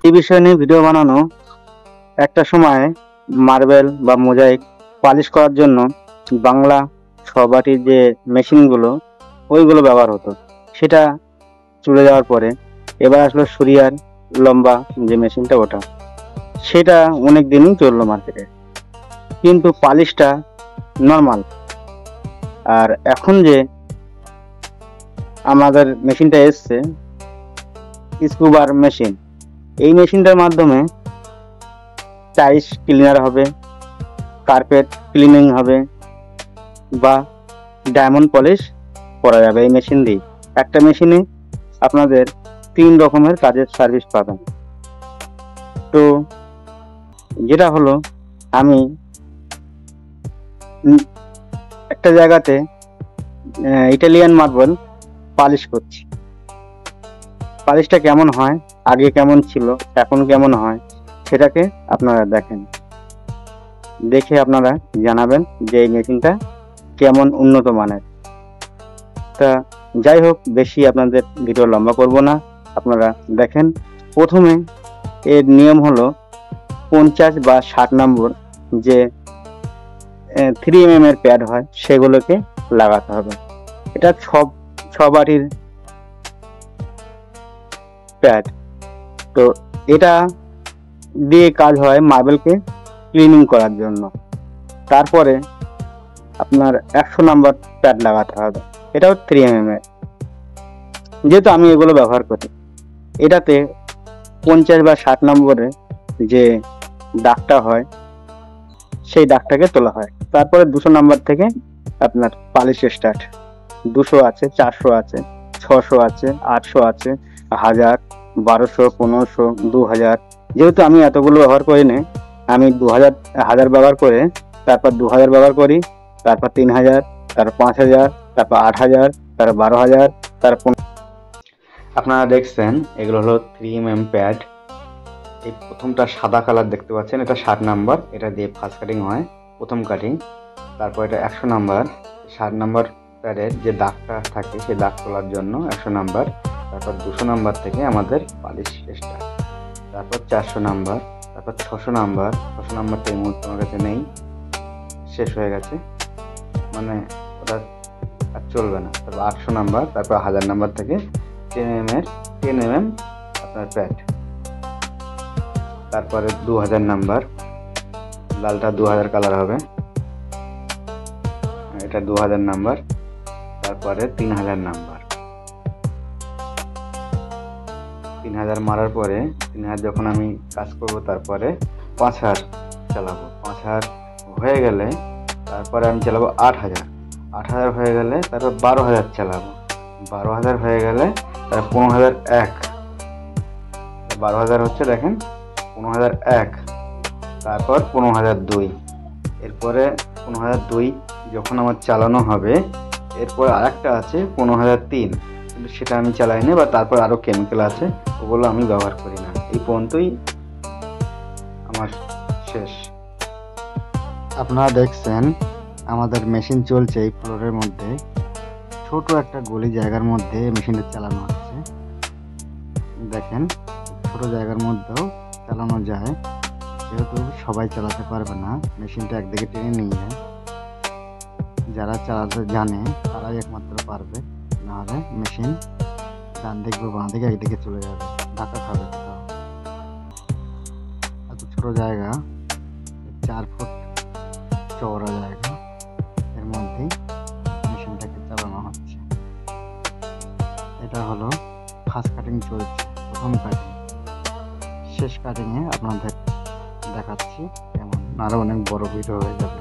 এই বিষয় নিয়ে ভিডিও বানানো। একটা সময় মার্বেল বা মোজাইক পালিশ করার জন্য বাংলা ছবাটির যে মেশিনগুলো ওইগুলো ব্যবহার হতো, সেটা চলে যাওয়ার পরে এবার আসলো সুরিয়ার লম্বা যে মেশিনটা, ওটা সেটা অনেক দিনই চললো মার্কেটে, কিন্তু পালিশটা নর্মাল। আর এখন যে আমাদের মেশিনটা এসছে স্কুবার মেশিন, এই মেশিনটার মাধ্যমে টাইলস ক্লিনার হবে, কার্পেট ক্লিনিং হবে, বা ডায়মন্ড পলিশ করা যাবে এই মেশিন দিয়ে। একটা মেশিনে আপনাদের 3 রকমের কাজের সার্ভিস পাবেন। তো যেটা হলো, আমি একটা জায়গাতে ইটালিয়ান মার্বেল পালিশ করছি। পালিশটা কেমন হয়, আগে কেমন ছিল, এখন কেমন হয়, সেটাকে আপনারা দেখেন, দেখে আপনারা জানাবেন যে এই মেশিনটা কেমন উন্নত মানের। তা যাই হোক, বেশি আপনাদের ভিডিও লম্বা করব না, আপনারা দেখেন। প্রথমে এর নিয়ম হলো 50 বা 60 নম্বর যে 3mm এর প্যাড হয় সেগুলোকে লাগাতে হবে। এটা ছবাটির প্যাড। তো এটা দিয়ে কাজ হয় মার্বেলকে ক্লিনিং করার জন্য। তারপরে আপনার 100 নাম্বার প্যাড লাগাতে হবে, এটাও 3mm এর। যেহেতু আমি এগুলো ব্যবহার করি, এটাতে 50 বা 60 নম্বরে যে দাগটা হয় সেই দাগটাকে তোলা হয়। তারপরে 200 নাম্বার থেকে আপনার পালিশ স্টার্ট। 200 আছে, 400 আছে, 600 আছে, 800 আছে, 1000, 1200, 1500, 2000। যেহেতু আমি এতগুলো ব্যবহার করি না, আমি 1000 ব্যবহার করে, তারপর 2000 ব্যবহার করি, তারপর 3000, তারপর 5000, তারপর 8000, তারপর 12000, তারপর। আপনারা দেখছেন এগুলো হলো 3mm প্যাড। এই প্রথমটা সাদা কালার দেখতে পাচ্ছেন, এটা 60 নাম্বার, এটা দিয়ে ফার্স্ট কাটিং হয়, প্রথম কাটিং। তারপর এটা 100 নাম্বার, 60 নাম্বার প্যাডের যে দাগটা থাকে সেই দাগ তোলার জন্য 100 নাম্বার। তারপর 200 নাম্বার থেকে আমাদের পালিশ স্টার্ট। তারপর 400 নাম্বার, তারপর 600 নাম্বার। 600 নাম্বারটা এই মুহূর্তে আমার কাছে নেই, শেষ হয়ে গেছে, মানে ওটা আর চলবে না। তারপর 800 নাম্বার, তারপর 1000 নাম্বার থেকে 10mm আপনার প্যাড। তারপরে 2000 নাম্বার, লালটা 2000 কালার হবে, এটা 2000 নাম্বার। তারপরে 3000 নাম্বার। 3000 মারার পরে 3000 যখন আমি কাজ করব, তারপরে 5000 চালাবো। 5000 হয়ে গেলে তারপরে আমি চালাবো 8000। 8000 হয়ে গেলে তারপর 12000 চালাবো। 12000 হয়ে গেলে তারপর 15001। 12000 হচ্ছে, দেখেন 15001, তারপর 15002। এরপরে 15002 যখন আমার চালানো হবে, এরপর আরেকটা আছে 15003, কিন্তু সেটা আমি চালাই না, বা তারপর আরও কেমিক্যাল আছে, ওগুলো আমি ব্যবহার করি না। এই পর্যন্তই আমার শেষ। আপনারা দেখছেন আমাদের মেশিন চলছে এই ফ্লোরের মধ্যে, ছোট একটা গলি জায়গার মধ্যে মেশিনটা চালানো হচ্ছে। দেখেন ছোট জায়গার মধ্যেও চালানো যায়, যেহেতু সবাই চালাতে পারবে না, মেশিনটা একদিকে টেনে নিয়ে যায়। যারা চালাতে জানে তারাই একমাত্র পারবে, নাহলে মেশিন ডান দিক বা বাঁ দিকে একদিকে চলে যাবে, ধাক্কা খাবে কোথাও। এত ছোট জায়গা, 4 ফুট চওড়া জায়গা, এর মধ্যেই মেশিনটাকে চালানো হচ্ছে। এটা হলো ফার্স্ট কাটিং চলছে, প্রথম কাটিং। শেষ কাটিংয়ে আপনাদের দেখাচ্ছি, কেমন আরও অনেক বড় ভিডিও হয়ে যাবে।